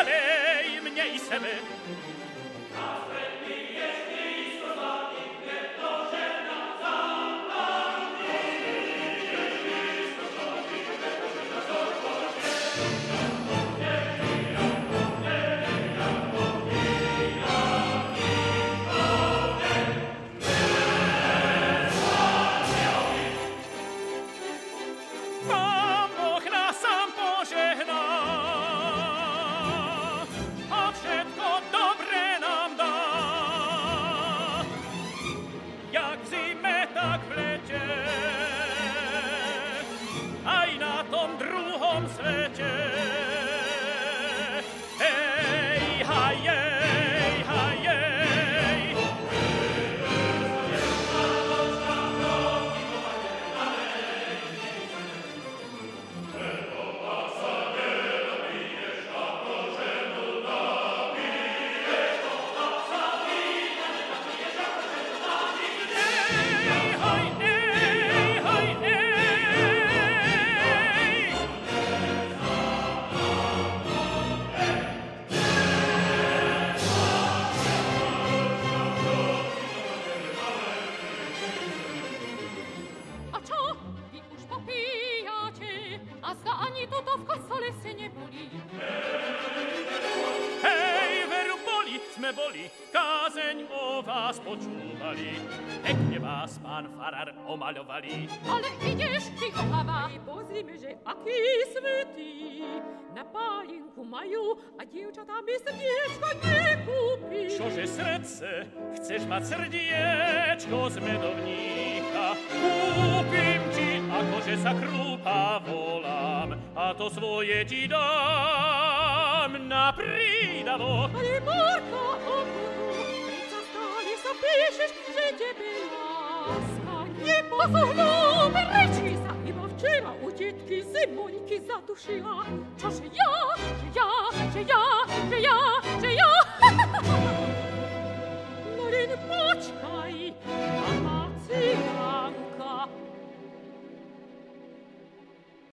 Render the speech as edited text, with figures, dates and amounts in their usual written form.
dalej mnie i sebe. Boli, kazeň o vás počúvali, pekne vás, pán farár, omaľovali. Ale ideš, ty ohlava, pozrime, že aký svetý. Na pájenku majú a dievčatá mi srdiečko nekúpi. Čože srdce, chceš mať srdiečko z medovníka? Kúpim ti, akože sa krúpa volám, a to svoje ti dám na prídavok. Ale Marko, predsa stále sa píšeš, že tebe láska nepozohnú. Reči sa iba včera u detky Zimoňky zadušila. Čože ja